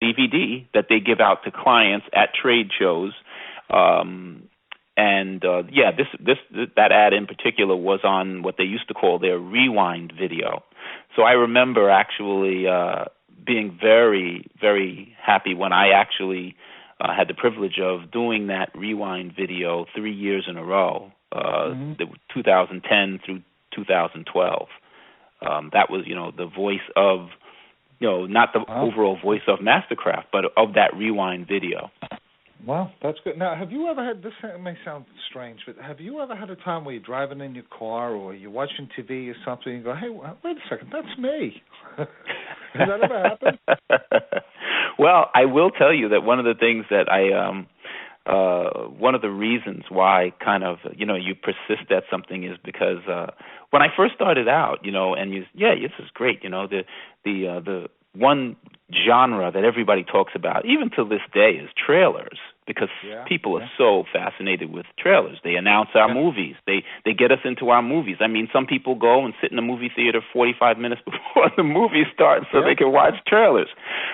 DVD that they give out to clients at trade shows. That ad in particular was on what they used to call their rewind video. So I remember actually being very, very happy when I actually had the privilege of doing that rewind video 3 years in a row, 2010 through 2012. That was, the voice of, not the overall voice of Mastercraft, but of that rewind video. Wow, that's good. Now, have you ever had, this may sound strange, but have you ever had a time where you're driving in your car or you're watching TV or something and you go, hey, wait a second, that's me? Has that ever happened? Well, I will tell you that one of the things that one of the reasons why kind of, you persist at something is because when I first started out, and this is great, the one genre that everybody talks about, even to this day, is trailers, because people are so fascinated with trailers. They announce our movies. They get us into our movies. I mean, some people go and sit in a movie theater 45 minutes before the movie starts so they can watch trailers.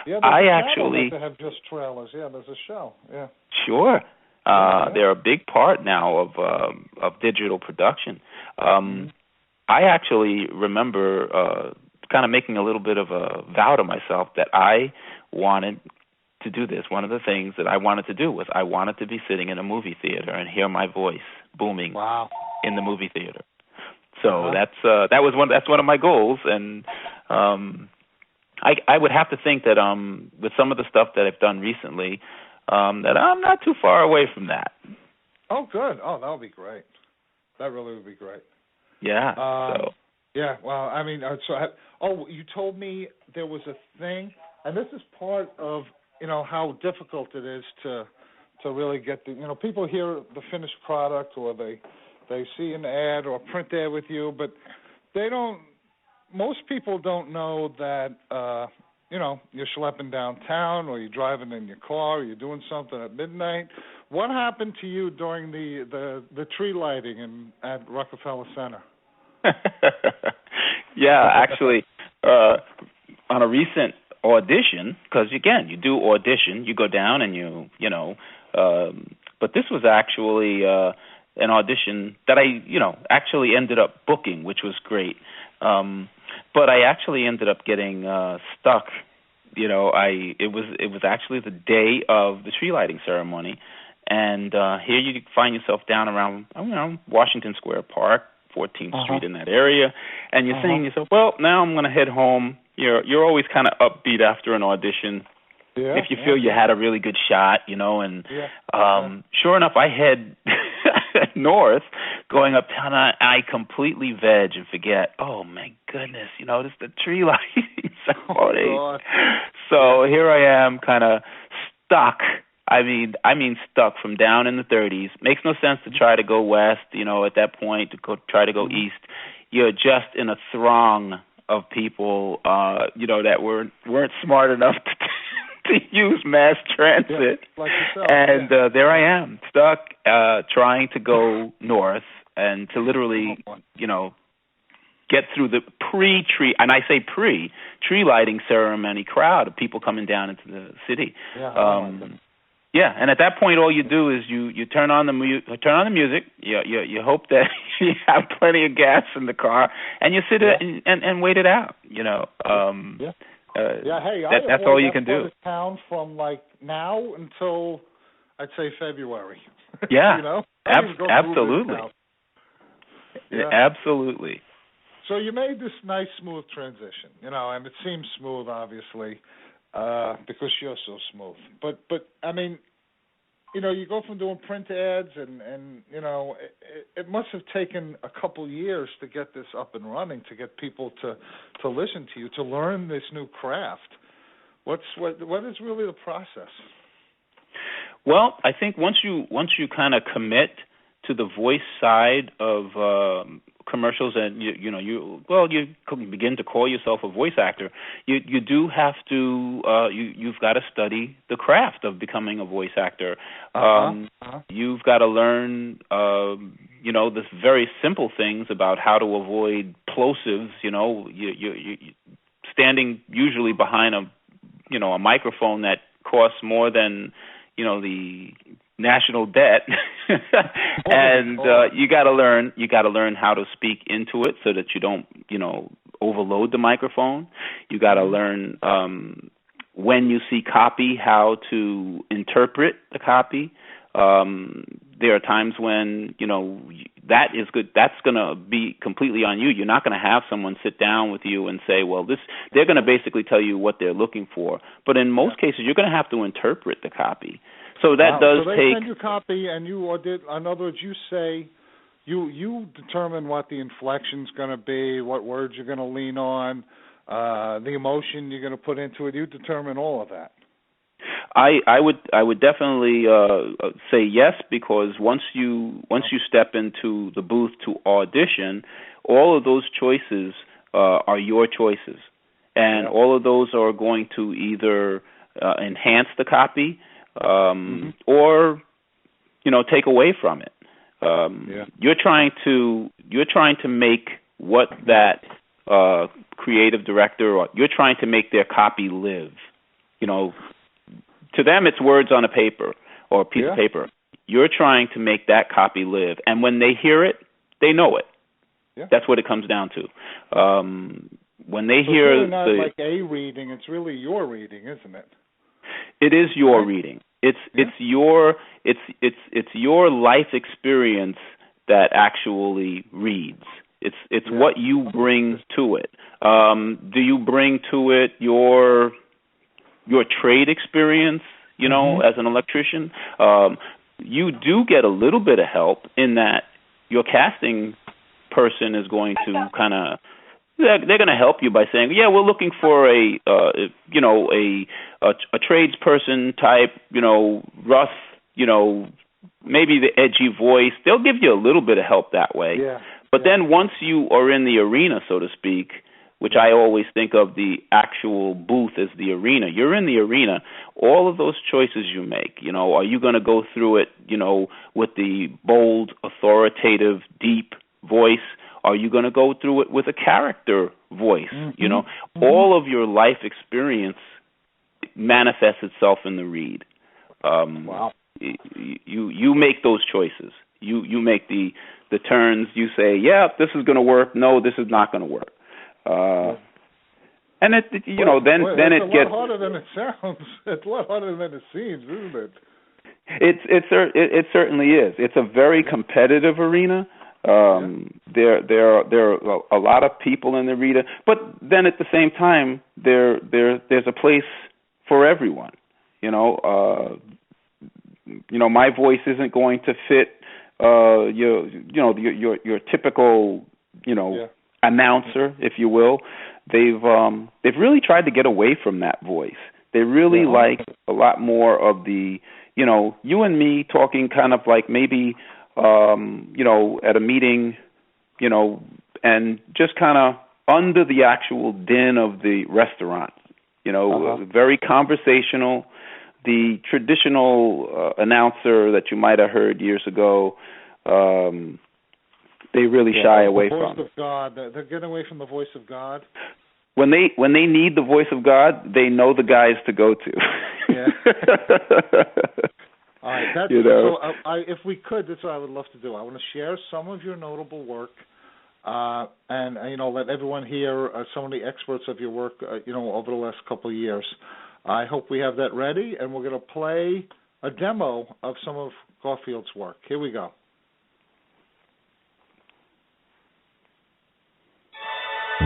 Yeah, they have just trailers. Yeah, there's a show. Yeah. Sure. They're a big part now of digital production. I actually remember kind of making a little bit of a vow to myself that I wanted to do this. One of the things that I wanted to do was I wanted to be sitting in a movie theater and hear my voice booming in the movie theater. So that's one of my goals, and I would have to think that with some of the stuff that I've done recently, that I'm not too far away from that. Oh, good. Oh, that would be great. That really would be great. Yeah. Yeah, well, I mean, you told me there was a thing, and this is part of, how difficult it is to really get people hear the finished product, or they see an ad or a print ad with you, but most people don't know that, you're schlepping downtown, or you're driving in your car, or you're doing something at midnight. What happened to you during the tree lighting at Rockefeller Center? Yeah, actually, on a recent audition, because again, you do audition, you go down and but this was actually an audition that I, actually ended up booking, which was great. But I actually ended up getting stuck. It was actually the day of the tree lighting ceremony, and here you find yourself down around Washington Square Park, 14th Street, in that area, and you're saying to yourself, well, now I'm going to head home. You're always kind of upbeat after an audition. Yeah, if you feel you had a really good shot, and sure enough, I head north, going uptown, and I completely veg and forget, oh my goodness, this is the tree lighting ceremony. So here I am, kind of stuck. I mean stuck from down in the 30s. Makes no sense to try to go west, at that point, to try to go east. You're just in a throng of people, that weren't smart enough to use mass transit. Like yourself, and there I am, stuck, trying to go north and to literally, get through the pre-tree, and I say pre-tree lighting ceremony crowd of people coming down into the city. Yeah, and at that point, all you do is you turn on the music. You hope that you have plenty of gas in the car, and you sit and wait it out. Hey, that's all you can do. Town from like now until I'd say February. Yeah, absolutely. Absolutely. So you made this nice, smooth transition, and it seems smooth, obviously. Because you're so smooth. But I mean, you go from doing print ads and it must have taken a couple years to get this up and running, to get people to listen to you, to learn this new craft. What is really the process? Well, I think once you kind of commit to the voice side of commercials, and you begin to call yourself a voice actor, you do have to you've got to study the craft of becoming a voice actor. You've got to learn the very simple things about how to avoid plosives. You standing usually behind a microphone that costs more than, the national debt, and you got to learn how to speak into it so that you don't, overload the microphone. You got to learn when you see copy, how to interpret the copy. There are times when, that is good. That's going to be completely on you. You're not going to have someone sit down with you and say, well, they're going to basically tell you what they're looking for. But in most cases, you're going to have to interpret the copy. So that does so they take. send you copy, and you audit. In other words, you say, you determine what the inflection's going to be, what words you're going to lean on, the emotion you're going to put into it. You determine all of that. I would definitely say yes, because once you step into the booth to audition, all of those choices are your choices, and all of those are going to either enhance the copy or take away from it. You're trying to make what that creative director, or you're trying to make their copy live. To them, it's words on a paper or a piece of paper. You're trying to make that copy live, and when they hear it, they know it. Yeah. That's what it comes down to. When they hear it's really not like a reading; it's really your reading, isn't it? It is your reading. It's your life experience that actually reads. It's what you bring to it. Do you bring to it your trade experience, as an electrician? You do get a little bit of help in that your casting person is going to they're going to help you by saying, we're looking for a tradesperson type, rough, maybe the edgy voice. They'll give you a little bit of help that way. Yeah. But then once you are in the arena, so to speak, which I always think of the actual booth as the arena. You're in the arena. All of those choices you make, are you going to go through it, with the bold, authoritative, deep voice? Are you going to go through it with a character voice? All of your life experience manifests itself in the read. You make those choices. You make the turns. You say, this is going to work. No, this is not going to work. And it, then it gets. It's a lot harder than it sounds. It's a lot harder than it seems, isn't it? It certainly is. It's a very competitive arena. There are a lot of people in the arena, but then at the same time, there's a place for everyone. My voice isn't going to fit your typical announcer, if you will. They've really tried to get away from that voice. They really like a lot more of the you and me talking, kind of like maybe at a meeting, and just kind of under the actual din of the restaurant, very conversational. The traditional announcer that you might have heard years ago, they really shy away from. The voice of God. They're getting away from the voice of God. When they need the voice of God, they know the guys to go to. All right. So if we could, that's what I would love to do. I want to share some of your notable work, and let everyone hear some of the experts of your work, over the last couple of years. I hope we have that ready, and we're going to play a demo of some of Garfield's work. Here we go.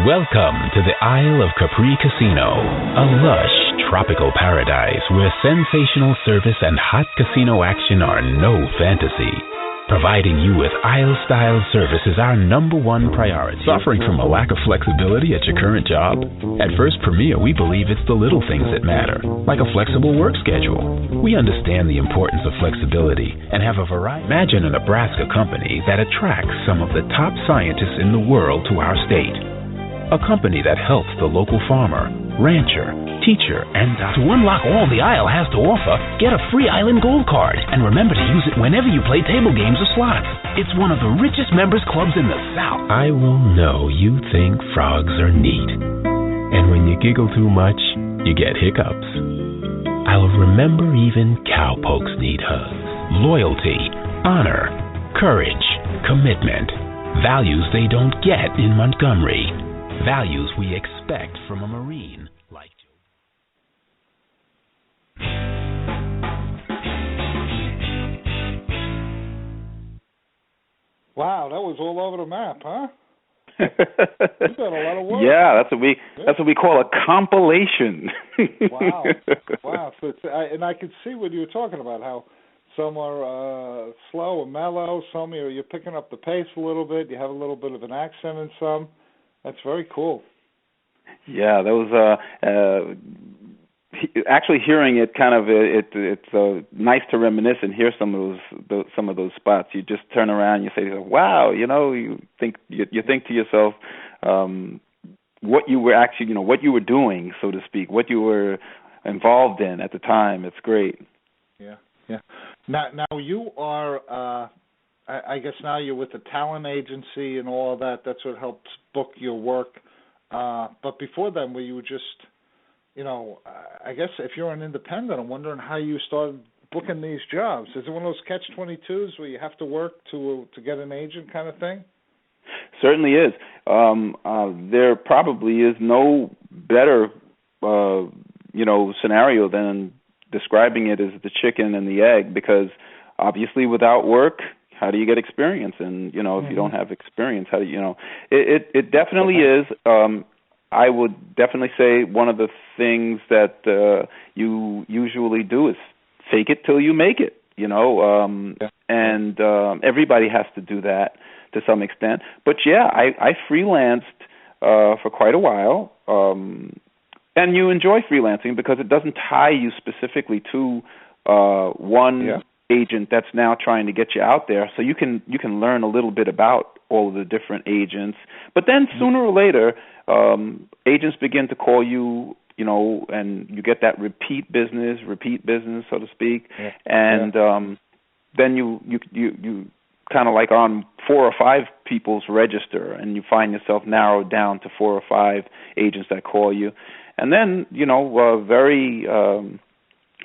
Welcome to the Isle of Capri Casino, a lush, tropical paradise where sensational service and hot casino action are no fantasy. Providing you with Isle-style service is our #1 priority. Suffering from a lack of flexibility at your current job? At First Premier, we believe it's the little things that matter, like a flexible work schedule. We understand the importance of flexibility and have a variety. Imagine a Nebraska company that attracts some of the top scientists in the world to our state. A company that helps the local farmer, rancher, teacher, and to unlock all the Isle has to offer, get a free Island Gold Card. And remember to use it whenever you play table games or slots. It's one of the richest members clubs in the South. I will know you think frogs are neat. And when you giggle too much, you get hiccups. I'll remember even cowpokes need hugs. Loyalty, honor, courage, commitment. Values they don't get in Montgomery. Values we expect from a Marine like Joe. Wow, that was all over the map, huh? You've done a lot of work. Yeah, that's what we call a compilation. Wow. So and I could see what you were talking about, how some are slow and mellow, some you're picking up the pace a little bit, you have a little bit of an accent in some. That's very cool. Yeah, that was actually hearing it kind of it's nice to reminisce and hear some of those spots. You just turn around and you say, wow, you think to yourself what you were actually, what you were doing, so to speak, what you were involved in at the time. It's great. Yeah. Now you are I guess now you're with the talent agency and all of that. That's what helps book your work. But before then, were you just, I guess if you're an independent, I'm wondering how you started booking these jobs. Is it one of those catch-22s where you have to work to get an agent kind of thing? Certainly is. There probably is no better, scenario than describing it as the chicken and the egg, because obviously without work, how do you get experience? And, if you don't have experience, how do you, it definitely is. I would definitely say one of the things that you usually do is fake it till you make it, and everybody has to do that to some extent. But, yeah, I freelanced for quite a while, and you enjoy freelancing because it doesn't tie you specifically to one agent that's now trying to get you out there, so you can learn a little bit about all of the different agents. But then sooner or later, agents begin to call you, and you get that repeat business, so to speak, and then you kind of like on 4 or 5 people's register, and you find yourself narrowed down to 4 or 5 agents that call you, and then I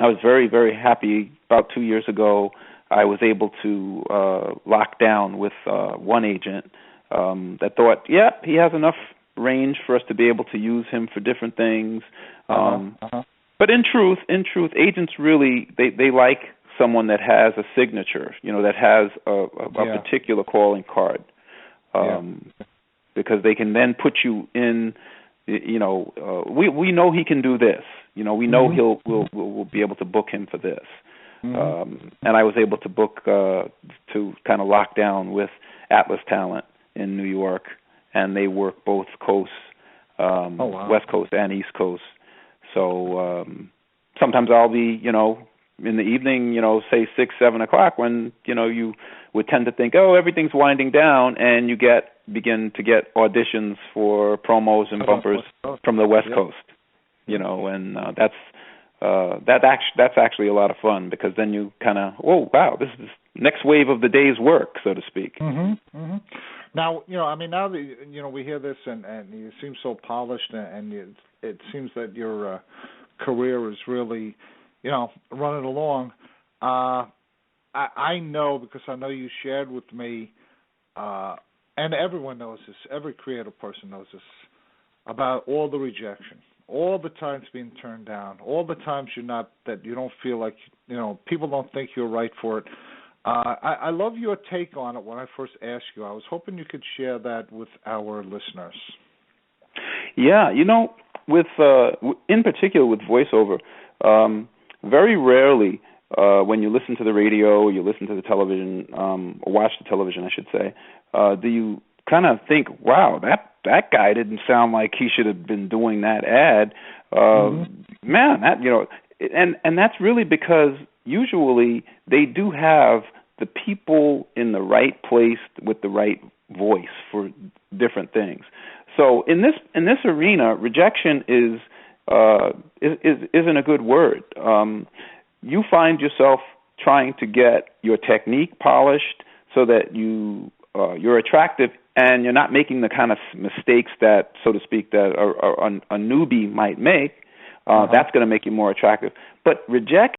was very, very happy. About 2 years ago, I was able to lock down with one agent that thought, he has enough range for us to be able to use him for different things. But in truth, agents really, they like someone that has a signature, that has a particular calling card, because they can then put you in. We know he can do this. We know we'll be able to book him for this. And I was able to book to kind of lock down with Atlas Talent in New York, and they work both coasts, West Coast and East Coast. So sometimes I'll be, in the evening, say 6, 7 o'clock, when you would tend to think, everything's winding down, and you begin to get auditions for promos and bumpers from the West Coast, and that's actually a lot of fun, because then you kind of, this is the next wave of the day's work, so to speak. Now, now that we hear this, and you seem so polished, and it seems that your career is really, running along. I know, because I know you shared with me, and everyone knows this, every creative person knows this, about all the rejection, all the times being turned down, all the times that you don't feel like, people don't think you're right for it. I love your take on it. When I first asked you, I was hoping you could share that with our listeners. Yeah, with in particular with voiceover, very rarely when you listen to the radio or you listen to the television, or watch the television, I should say, do you kind of think, wow, that guy didn't sound like he should have been doing that ad. Man, that, and that's really because usually they do have the people in the right place with the right voice for different things. So in this arena, rejection isn't a good word. You find yourself trying to get your technique polished so that you're attractive, and you're not making the kind of mistakes that, so to speak, that a newbie might make. That's going to make you more attractive. But rejection